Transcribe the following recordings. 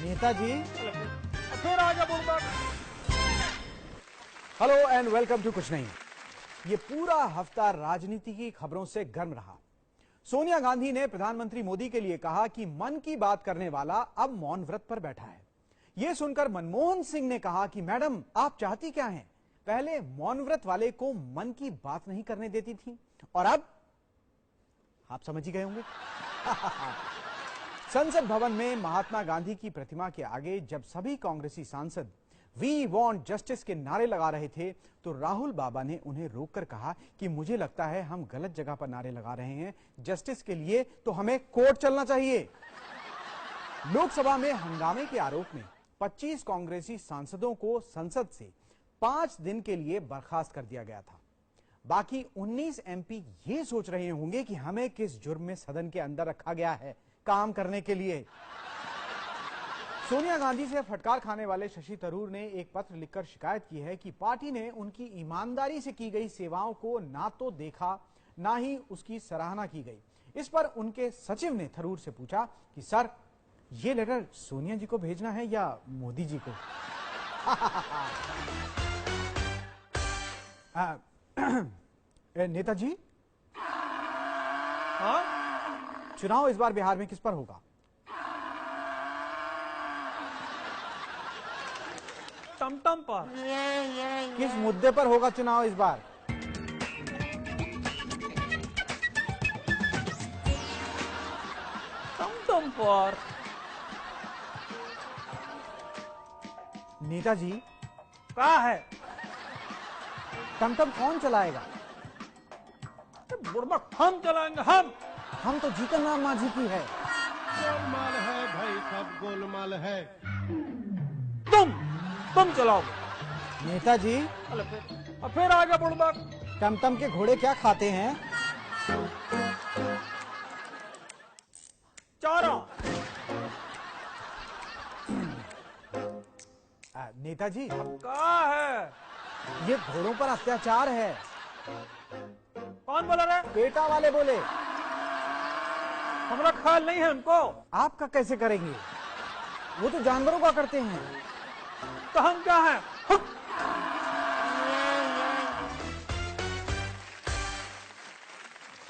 नेताजी। फिर आगे बुड़बक। हेलो एंड वेलकम टू कुछ नहीं। ये पूरा हफ्ता राजनीति की खबरों से गर्म रहा। सोनिया गांधी ने प्रधानमंत्री मोदी के लिए कहा कि मन की बात करने वाला अब मौन व्रत पर बैठा है। यह सुनकर मनमोहन सिंह ने कहा कि मैडम आप चाहती क्या हैं? पहले मौन व्रत वाले को मन की बात नहीं करने देती थी और अब आप समझ ही गए होंगे। संसद भवन में महात्मा गांधी की प्रतिमा के आगे जब सभी कांग्रेसी सांसद वी वांट जस्टिस के नारे लगा रहे थे तो राहुल बाबा ने उन्हें रोककर कहा कि मुझे लगता है हम गलत जगह पर नारे लगा रहे हैं। जस्टिस के लिए तो हमें कोर्ट चलना चाहिए। लोकसभा में हंगामे के आरोप में 25 कांग्रेसी सांसदों को संसद से 5 दिन के लिए बर्खास्त कर दिया गया था। बाकी 19 एमपी ये सोच रहे होंगे कि हमें किस जुर्म में सदन के अंदर रखा गया है, काम करने के लिए। सोनिया गांधी से फटकार खाने वाले शशि थरूर ने एक पत्र लिखकर शिकायत की है कि पार्टी ने उनकी ईमानदारी से की गई सेवाओं को ना तो देखा ना ही उसकी सराहना की गई। इस पर उनके सचिव ने थरूर से पूछा कि सर ये लेटर सोनिया जी को भेजना है या मोदी जी को? नेताजी, हाँ? चुनाव इस बार बिहार में किस पर होगा? टमटम पर। किस मुद्दे पर होगा चुनाव इस बार? टमटम पर। नेताजी, क्या है? टमटम कौन चलाएगा? बुड़बक हम चलाएंगे। हम तो जीतन राम मांझी की है। गोलमाल है भाई, सब गोलमाल है। तुम चलाओगे। नेताजी, फिर आगे बुड़बक। टमटम के घोड़े क्या खाते हैं? चारा। नेताजी, क्या है? ये घोड़ों पर अत्याचार है। कौन बोला रे? पेटा वाले बोले। हमारा ख्याल नहीं है उनको। आपका कैसे करेंगे? वो तो जानवरों का करते हैं। तो हम क्या हैं?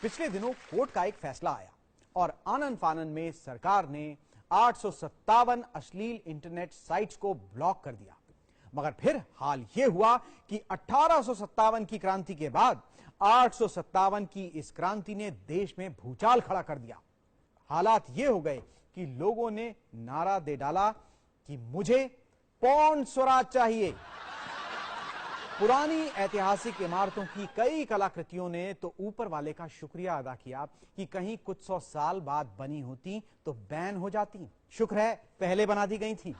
पिछले दिनों कोर्ट का एक फैसला आया और आनन फानन में सरकार ने 857 अश्लील इंटरनेट साइट्स को ब्लॉक कर दिया। मगर फिर हाल यह हुआ कि 1857 की क्रांति के बाद 857 की इस क्रांति ने देश में भूचाल खड़ा कर दिया। हालात ये हो गए कि लोगों ने नारा दे डाला कि मुझे पौंड स्वराज चाहिए। पुरानी ऐतिहासिक इमारतों की कई कलाकृतियों ने तो ऊपर वाले का शुक्रिया अदा किया कि कहीं कुछ 100 साल बाद बनी होती तो बैन हो जाती। शुक्र है पहले बना दी गई थी।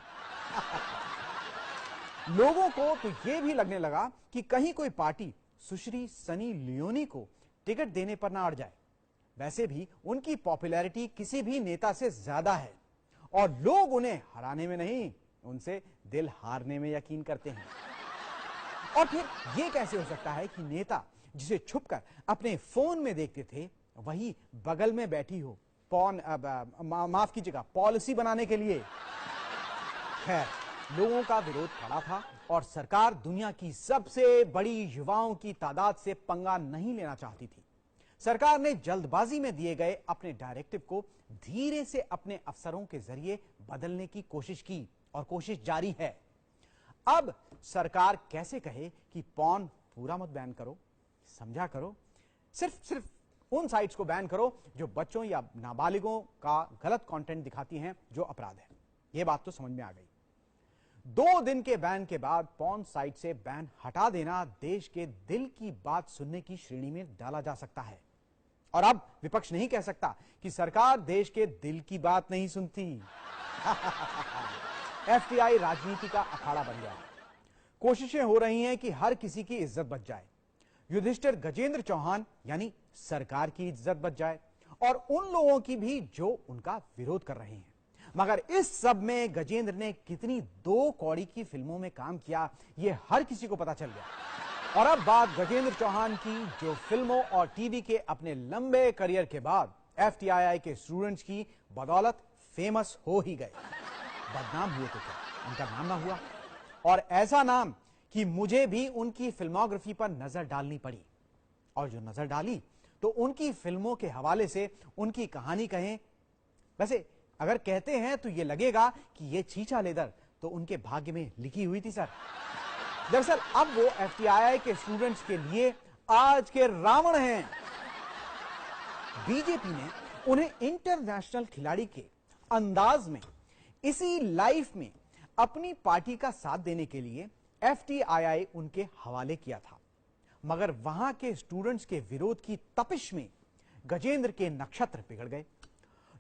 लोगों को तो यह भी लगने लगा कि कहीं कोई पार्टी सुश्री सनी लियोनी को टिकट देने पर ना अड़ जाए। वैसे भी उनकी पॉपुलैरिटी किसी भी नेता से ज्यादा है और लोग उन्हें हराने में नहीं, उनसे दिल हारने में यकीन करते हैं। और फिर यह कैसे हो सकता है कि नेता जिसे छुपकर अपने फोन में देखते थे वही बगल में बैठी हो माफ कीजिएगा पॉलिसी बनाने के लिए? खैर, लोगों का विरोध खड़ा था और सरकार दुनिया की सबसे बड़ी युवाओं की तादाद से पंगा नहीं लेना चाहती थी। सरकार ने जल्दबाजी में दिए गए अपने डायरेक्टिव को धीरे से अपने अफसरों के जरिए बदलने की कोशिश की और कोशिश जारी है। अब सरकार कैसे कहे कि पॉर्न पूरा मत बैन करो, समझा करो, सिर्फ उन साइट्स को बैन करो जो बच्चों या नाबालिगों का गलत कंटेंट दिखाती हैं, जो अपराध है। यह बात तो समझ में आ गई। 2 दिन के बैन के बाद पॉर्न साइट से बैन हटा देना देश के दिल की बात सुनने की श्रेणी में डाला जा सकता है। और अब विपक्ष नहीं कह सकता कि सरकार देश के दिल की बात नहीं सुनती। एफटीआई राजनीति का अखाड़ा बन गया है। कोशिशें हो रही हैं कि हर किसी की इज्जत बच जाए। युधिष्ठिर गजेंद्र चौहान यानी सरकार की इज्जत बच जाए और उन लोगों की भी जो उनका विरोध कर रहे हैं। मगर इस सब में गजेंद्र ने कितनी 2 कौड़ी की फिल्मों में काम किया, यह हर किसी को पता चल गया। और अब बात गजेंद्र चौहान की, जो फिल्मों और टीवी के अपने लंबे करियर के बाद एफटीआई के स्टूडेंट्स की बदौलत फेमस हो ही गए। बदनाम हुए तो क्या उनका नाम ना हुआ, और ऐसा नाम कि मुझे भी उनकी फिल्मोग्राफी पर नजर डालनी पड़ी, और जो नजर डाली तो उनकी फिल्मों के हवाले से उनकी कहानी कहें। वैसे अगर कहते हैं तो यह लगेगा कि यह छींचा लेदर तो उनके भाग्य में लिखी हुई थी सर। दरअसल अब वो एफटीआईआई के स्टूडेंट्स के लिए आज के रावण हैं। बीजेपी ने उन्हें इंटरनेशनल खिलाड़ी के अंदाज में इसी लाइफ में अपनी पार्टी का साथ देने के लिए एफटीआईआई उनके हवाले किया था, मगर वहां के स्टूडेंट्स के विरोध की तपिश में गजेंद्र के नक्षत्र बिगड़ गए।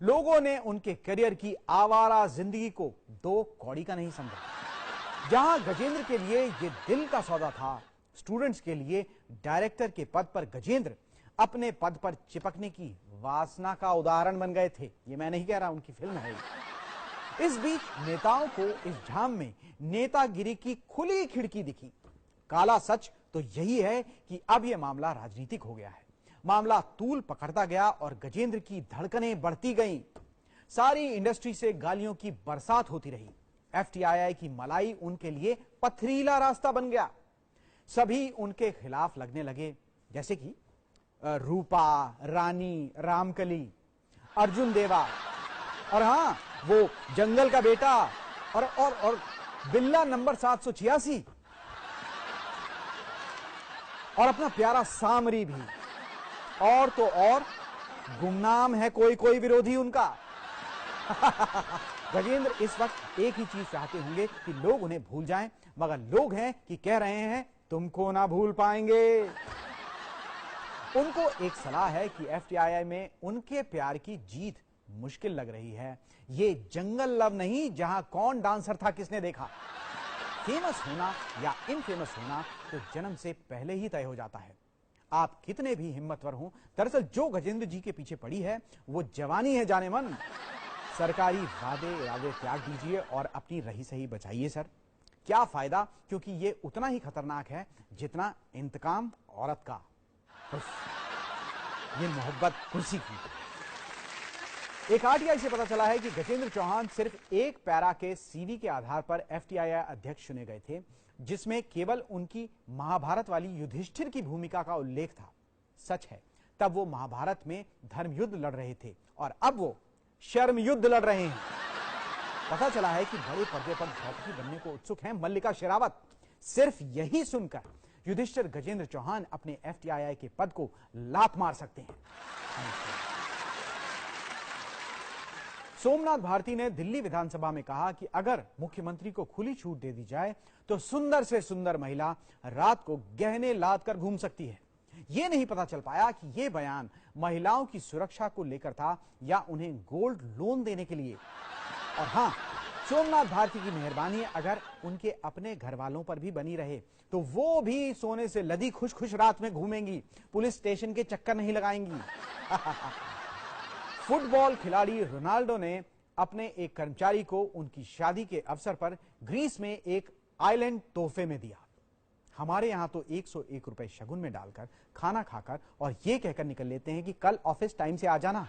लोगों ने उनके करियर की आवारा जिंदगी को दो कौड़ी का नहीं समझा। जहां गजेंद्र के लिए यह दिल का सौदा था, स्टूडेंट्स के लिए डायरेक्टर के पद पर गजेंद्र अपने पद पर चिपकने की वासना का उदाहरण बन गए थे। ये मैं नहीं कह रहा, उनकी फिल्म है। इस बीच नेताओं को इस झाम में नेतागिरी की खुली खिड़की दिखी। काला सच तो यही है कि अब यह मामला राजनीतिक हो गया है। मामला तूल पकड़ता गया और गजेंद्र की धड़कनें बढ़ती गईं। सारी इंडस्ट्री से गालियों की बरसात होती रही। एफटीआईआई की मलाई उनके लिए पथरीला रास्ता बन गया। सभी उनके खिलाफ लगने लगे, जैसे कि रूपा, रानी, रामकली, अर्जुन देवा, और हां वो जंगल का बेटा और बिल्ला नंबर 786, और अपना प्यारा सामरी भी। और तो और गुमनाम है कोई कोई विरोधी उनका। गजेंद्र इस वक्त एक ही चीज चाहते होंगे कि लोग उन्हें भूल जाएं, मगर लोग हैं कि कह रहे हैं तुमको ना भूल पाएंगे। उनको एक सलाह है कि एफटीआईआई में उनके प्यार की जीत मुश्किल लग रही है। ये जंगल लव नहीं जहां कौन डांसर था किसने देखा। फेमस होना या इनफेमस होना तो जन्म से पहले ही तय हो जाता है। आप कितने भी हिम्मतवर हों, दरअसल जो गजेंद्र जी के पीछे पड़ी है वो जवानी है जाने मन। सरकारी वादे इरादे त्याग दीजिए और अपनी रही सही बचाइए सर। क्या फायदा, क्योंकि ये उतना ही खतरनाक है जितना इंतकाम औरत का। ये मोहब्बत कुर्सी की। एक आरटीआई से पता चला है कि गजेंद्र चौहान सिर्फ एक पैरा के सीवी के आधार पर एफटीआईआई अध्यक्ष चुने गए थे, जिसमें केवल उनकी महाभारत वाली युधिष्ठिर की भूमिका का उल्लेख था। सच है, तब वो महाभारत में धर्म युद्ध लड़ रहे थे और अब वो शर्म युद्ध लड़ रहे हैं। पता चला है कि बड़े पर्दे पर द्रौपदी बनने को उत्सुक हैं मल्लिका शेरावत। सिर्फ यही सुनकर युधिष्ठिर गजेंद्र चौहान अपने एफटीआईआई के पद को लात मार सकते हैं। सोमनाथ भारती ने दिल्ली विधानसभा में कहा कि अगर मुख्यमंत्री को खुली छूट दे दी जाए तो सुंदर से सुंदर महिला रात को गहने लाद कर घूम सकती है। यह नहीं पता चल पाया कि यह बयान महिलाओं की सुरक्षा को लेकर था या उन्हें गोल्ड लोन देने के लिए। और हां, सोमनाथ भारती की मेहरबानी अगर उनके अपने घर वालों पर भी बनी रहे तो वो भी सोने से लदी खुश खुश रात में घूमेंगी, पुलिस स्टेशन के चक्कर नहीं लगाएंगी। फुटबॉल खिलाड़ी रोनाल्डो ने अपने एक कर्मचारी को उनकी शादी के अवसर पर ग्रीस में एक आइलैंड तोहफे में दिया। हमारे यहां तो 101 रुपए शगुन में डालकर खाना खाकर और यह कहकर निकल लेते हैं कि कल ऑफिस टाइम से आ जाना।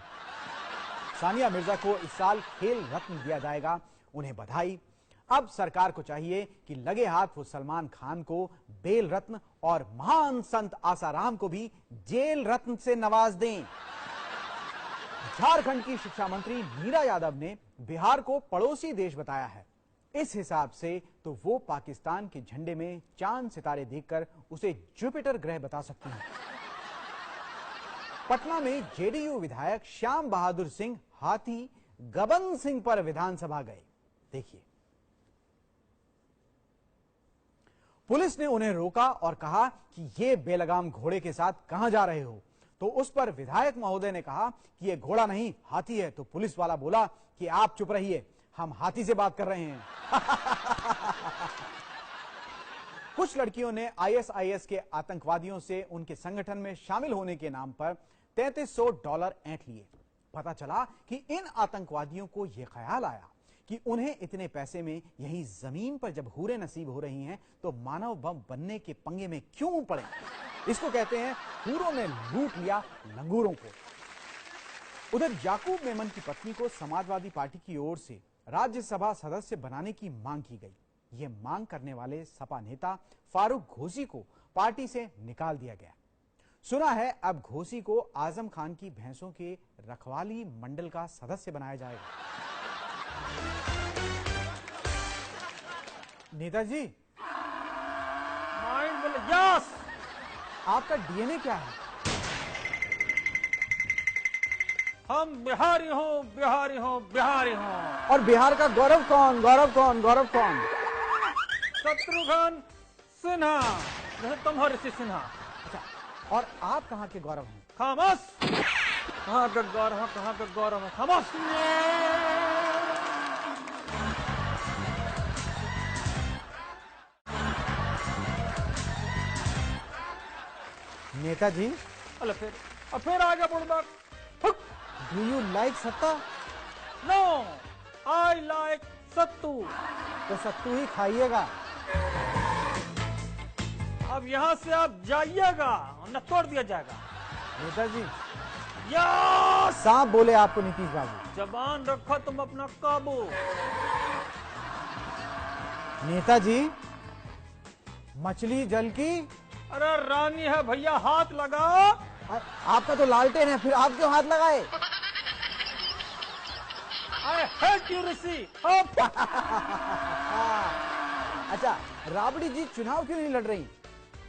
सानिया मिर्जा को इस साल खेल रत्न दिया जाएगा, उन्हें बधाई। अब सरकार को चाहिए कि लगे हाथ वो सलमान खान को बेल रत्न और महान संत आसाराम को भी जेल रत्न से नवाज दें। झारखंड की शिक्षा मंत्री मीरा यादव ने बिहार को पड़ोसी देश बताया है। इस हिसाब से तो वो पाकिस्तान के झंडे में चांद सितारे देखकर उसे जुपिटर ग्रह बता सकती हैं। पटना में जेडीयू विधायक श्याम बहादुर सिंह हाथी गबन सिंह पर विधानसभा गए। देखिए, पुलिस ने उन्हें रोका और कहा कि ये बेलगाम घोड़े के साथ कहां जा रहे हो। तो उस पर विधायक महोदय ने कहा कि ये घोड़ा नहीं हाथी है। तो पुलिस वाला बोला कि आप चुप रहिए, हम हाथी से बात कर रहे हैं। कुछ लड़कियों ने आईएसआईएस के आतंकवादियों से उनके संगठन में शामिल होने के नाम पर $3300 ऐंठ लिए। पता चला कि इन आतंकवादियों को यह ख्याल आया कि उन्हें इतने पैसे में यहीं जमीन पर जब हूरें नसीब हो रही हैं तो मानव बम बनने के पंगे में क्यों पड़े। इसको कहते हैं हूरों ने लूट लिया लंगूरों को। उधर याकूब मेमन की पत्नी को समाजवादी पार्टी की ओर से राज्यसभा सदस्य बनाने की मांग की गई। यह मांग करने वाले सपा नेता फारूक घोसी को पार्टी से निकाल दिया गया। सुना है अब घोसी को आजम खान की भैंसों के रखवाली मंडल का सदस्य बनाया जाएगा। नेताजी, माइंड बोले यस। आपका डीएनए क्या है? हम बिहारी हो, बिहारी हो, बिहारी हो। और बिहार का गौरव कौन? गौरव कौन? गौरव कौन? शत्रुघ्न सिन्हा, जैसे तुम हो ऋषि सिन्हा। अच्छा, और आप कहाँ के गौरव हैं? खामोश। कहाँ पे गौरव है, कहाँ पे गौरव है? खामोश। नेताजी, अरे फिर आगे बुड़बक। डू यू लाइक सत्ता? नो, आई लाइक सत्तू। तो सत्तू ही खाइएगा। अब यहाँ से आप जाइएगा न तोड़ दिया जाएगा। नेताजी, यस। सांप बोले आपको नीतीश बाबू। जबान रखो तुम अपना काबू। नेताजी, मछली जल की। अरे रानी है भैया, हाथ लगाओ। आपका तो लालटेन है, फिर आप क्यों हाथ लगाए? आई हेट यू ऋषि। अच्छा, राबड़ी जी चुनाव क्यों नहीं लड़ रही?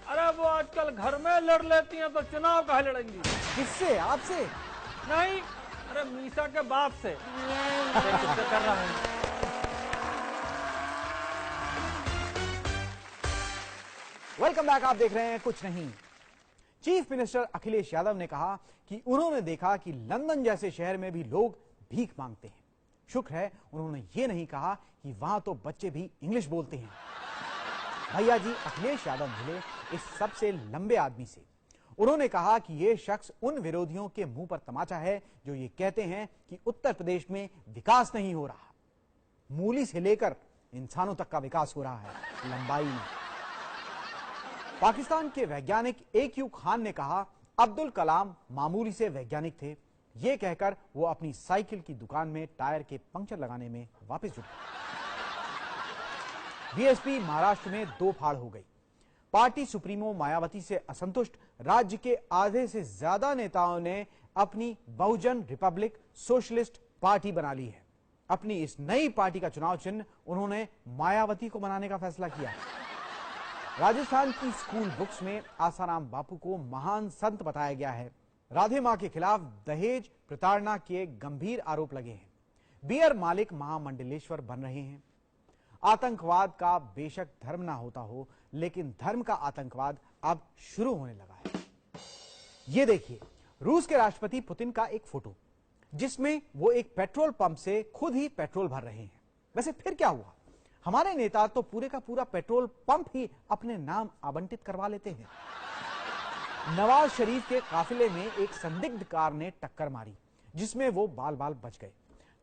अरे वो आजकल घर में लड़ लेती हैं तो चुनाव कहाँ लड़ेंगी? किससे? आपसे? नहीं, अरे मीसा के बाप से। किससे कर रहा है? Welcome back. आप देख रहे हैं कुछ नहीं। चीफ मिनिस्टर अखिलेश यादव ने कहा कि उन्होंने देखा कि लंदन जैसे शहर में भी लोग भीख मांगते हैं। शुक्र है उन्होंने ये नहीं कहा कि वहां तो बच्चे भी इंग्लिश बोलते हैं। भैया जी अखिलेश यादव मिले इस सबसे लंबे आदमी से। उन्होंने कहा कि यह शख्स उन विरोधियों के मुंह पर तमाचा है जो ये कहते हैं कि उत्तर प्रदेश में विकास नहीं हो रहा। मूली से लेकर इंसानों तक का विकास हो रहा है, लंबाई में। पाकिस्तान के वैज्ञानिक AQ खान ने कहा अब्दुल कलाम मामूली से वैज्ञानिक थे। ये कहकर वो अपनी साइकिल की दुकान में टायर के पंक्चर लगाने में वापस जुट गए। बीएसपी महाराष्ट्र में दो फाड़ हो गई। पार्टी सुप्रीमो मायावती से असंतुष्ट राज्य के आधे से ज्यादा नेताओं ने अपनी बहुजन रिपब्लिक सोशलिस्ट पार्टी बना ली है। अपनी इस नई पार्टी का चुनाव चिन्ह उन्होंने मायावती को बनाने का फैसला किया। राजस्थान की स्कूल बुक्स में आसाराम बापू को महान संत बताया गया है। राधे मां के खिलाफ दहेज प्रताड़ना के गंभीर आरोप लगे हैं। बियर मालिक महामंडलेश्वर बन रहे हैं। आतंकवाद का बेशक धर्म ना होता हो, लेकिन धर्म का आतंकवाद अब शुरू होने लगा है। ये देखिए, रूस के राष्ट्रपति पुतिन का एक फोटो जिसमें वो एक पेट्रोल पंप से खुद ही पेट्रोल भर रहे हैं। वैसे फिर क्या हुआ? हमारे नेता तो पूरे का पूरा पेट्रोल पंप ही अपने नाम आवंटित करवा लेते हैं। नवाज शरीफ के काफिले में एक संदिग्ध कार ने टक्कर मारी जिसमें वो बाल बाल बच गए।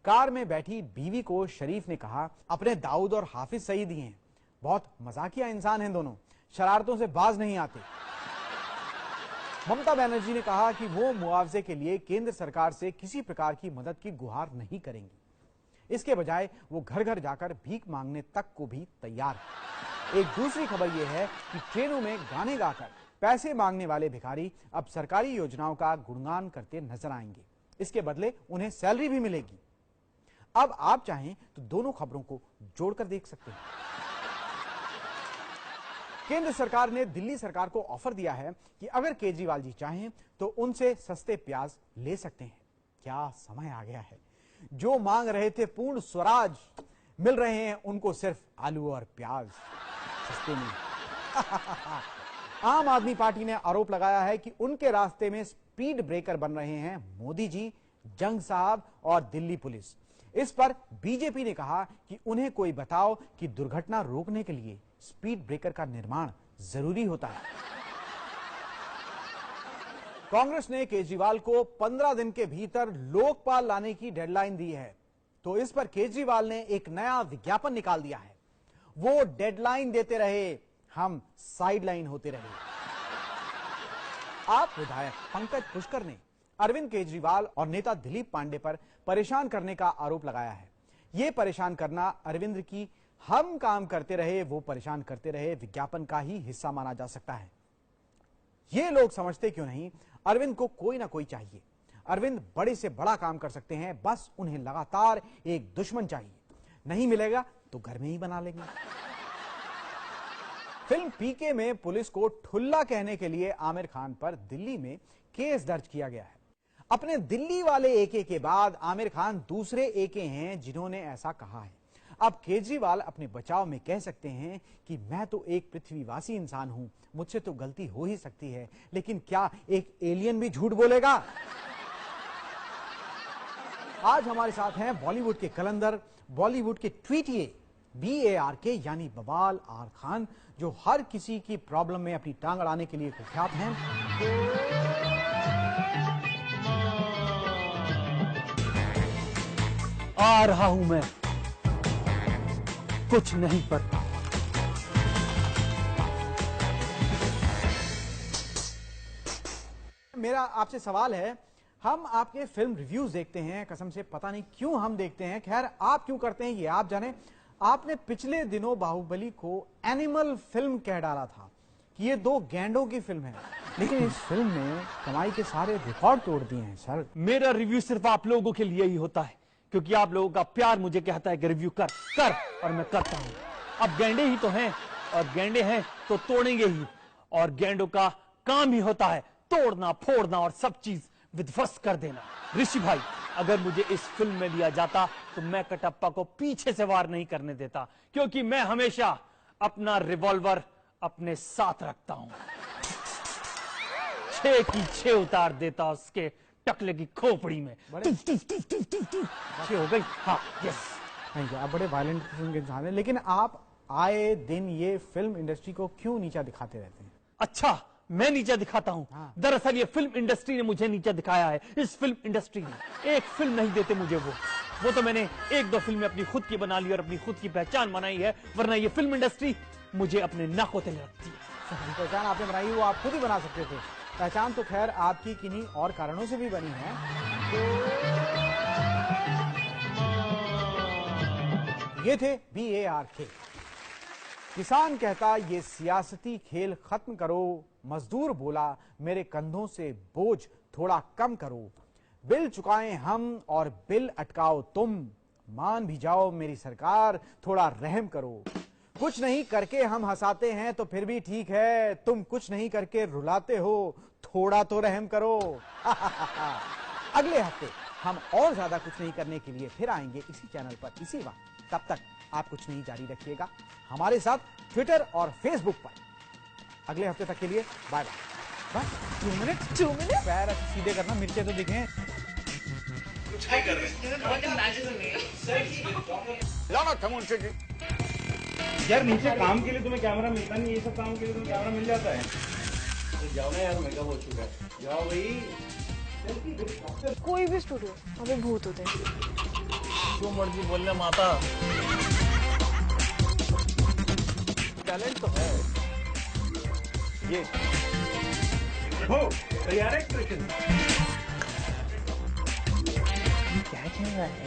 कार में बैठी बीवी को शरीफ ने कहा अपने दाऊद और हाफिज सईद ही हैं, बहुत मजाकिया इंसान हैं दोनों, शरारतों से बाज नहीं आते। ममता बनर्जी ने कहा कि वो मुआवजे के लिए केंद्र सरकार से किसी प्रकार की मदद की गुहार नहीं करेंगी। इसके बजाय वो घर घर जाकर भीख मांगने तक को भी तैयार है। एक दूसरी खबर यह है कि ट्रेनों में गाने गाकर पैसे मांगने वाले भिखारी अब सरकारी योजनाओं का गुणगान करते नजर आएंगे। इसके बदले उन्हें सैलरी भी मिलेगी। अब आप चाहें तो दोनों खबरों को जोड़कर देख सकते हैं। केंद्र सरकार ने दिल्ली सरकार को ऑफर दिया है कि अगर केजरीवाल जी चाहें तो उनसे सस्ते प्याज ले सकते हैं। क्या समय आ गया है। जो मांग रहे थे पूर्ण स्वराज, मिल रहे हैं उनको सिर्फ आलू और प्याज सस्ते में। आम आदमी पार्टी ने आरोप लगाया है कि उनके रास्ते में स्पीड ब्रेकर बन रहे हैं मोदी जी, जंग साहब और दिल्ली पुलिस। इस पर बीजेपी ने कहा कि उन्हें कोई बताओ कि दुर्घटना रोकने के लिए स्पीड ब्रेकर का निर्माण जरूरी होता है। कांग्रेस ने केजरीवाल को 15 दिन के भीतर लोकपाल लाने की डेडलाइन दी है, तो इस पर केजरीवाल ने एक नया विज्ञापन निकाल दिया है। वो डेडलाइन देते रहे, हम साइडलाइन होते रहे। आप विधायक पंकज पुष्कर ने अरविंद केजरीवाल और नेता दिलीप पांडे पर परेशान करने का आरोप लगाया है। ये परेशान करना अरविंद की हम काम करते रहे वो परेशान करते रहे विज्ञापन का ही हिस्सा माना जा सकता है। ये लोग समझते क्यों नहीं, अरविंद को कोई ना कोई चाहिए। अरविंद बड़े से बड़ा काम कर सकते हैं, बस उन्हें लगातार एक दुश्मन चाहिए। नहीं मिलेगा तो घर में ही बना लेंगे। फिल्म पीके में पुलिस को ठुल्ला कहने के लिए आमिर खान पर दिल्ली में केस दर्ज किया गया है। अपने दिल्ली वाले एके के बाद आमिर खान दूसरे एके हैं जिन्होंने ऐसा कहा है। अब केजरीवाल अपने बचाव में कह सकते हैं कि मैं तो एक पृथ्वीवासी इंसान हूं, मुझसे तो गलती हो ही सकती है, लेकिन क्या एक एलियन भी झूठ बोलेगा? आज हमारे साथ हैं बॉलीवुड के कलंदर, बॉलीवुड के ट्वीटिए BARK यानी बवाल आर खान, जो हर किसी की प्रॉब्लम में अपनी टांग अड़ाने के लिए कुख्यात हैं। आ रहा हूं मैं, कुछ नहीं पता। मेरा आपसे सवाल है, हम आपके फिल्म रिव्यूज देखते हैं, कसम से पता नहीं क्यों हम देखते हैं, खैर आप क्यों करते हैं ये आप जाने। आपने पिछले दिनों बाहुबली को एनिमल फिल्म कह डाला था कि ये दो गैंडों की फिल्म है, लेकिन इस फिल्म ने कमाई के सारे रिकॉर्ड तोड़ दिए हैं सर। मेरा रिव्यू सिर्फ आप लोगों के लिए ही होता है, क्योंकि आप लोगों का प्यार मुझे कहता है कि रिव्यू कर कर, और मैं करता हूं। अब गैंडे ही तो हैं, और गैंडे हैं तो तोड़ेंगे ही, और गैंडों का काम ही होता है तोड़ना फोड़ना और सब चीज विध्वस्त कर देना। ऋषि भाई, अगर मुझे इस फिल्म में लिया जाता तो मैं कटप्पा को पीछे से वार नहीं करने देता, क्योंकि मैं हमेशा अपना रिवॉल्वर अपने साथ रखता हूं। 6 की 6 उतार देता उसके टकले की खोपड़ी में। अच्छी हो गई। हाँ, यस। Thank you. आप बड़े वायलेंट किस्म के इंसान हैं, लेकिन आप आए दिन ये फिल्म इंडस्ट्री को क्यों नीचा दिखाते रहते हैं? अच्छा, मैं नीचा दिखाता हूं? हाँ। दरअसल ये फिल्म इंडस्ट्री ने मुझे नीचा दिखाया है। इस फिल्म इंडस्ट्री ने एक फिल्म नहीं देते मुझे वो तो मैंने 1-2 फिल्में अपनी खुद की बना ली और अपनी खुद की पहचान बनाई है, वरना ये फिल्म इंडस्ट्री मुझे अपने नाकों तले रखती है। पहचान आपने बनाई वो आप खुद ही बना सकते थे। पहचान तो खैर आपकी किन्हीं और कारणों से भी बनी है। ये थे BARK। किसान कहता ये सियासती खेल खत्म करो, मजदूर बोला मेरे कंधों से बोझ थोड़ा कम करो, बिल चुकाएं हम और बिल अटकाओ तुम, मान भी जाओ मेरी सरकार थोड़ा रहम करो, कुछ नहीं करके हम हंसाते हैं तो फिर भी ठीक है, तुम कुछ नहीं करके रुलाते हो थोड़ा तो रहम करो। अगले हफ्ते हम और ज्यादा कुछ नहीं करने के लिए फिर आएंगे इसी चैनल पर इसी वक्त। तब तक आप कुछ नहीं जारी रखिएगा हमारे साथ ट्विटर और फेसबुक पर। अगले हफ्ते तक के लिए बाय बाय। बस 2 मिनट पैर ऐसे सीधे करना, मिर्चे तो दिखें। कुछ नहीं कर रहे। लाना था मुझसे जी। यार नीचे काम के लिए तुम्हें कैमरा मिलता नहीं, ये सब काम के लिए तुम्हें कैमरा मिल जाता है। तो जाओ ना यार, मेकअप हो चुका है, जाओ भाई। कोई भी स्टूडियो अभी भूत होते हैं। जो मर्जी बोल ले माता, टैलेंट तो है ये। हो तैयार है एक्सप्रेशन? क्या चल रहा है?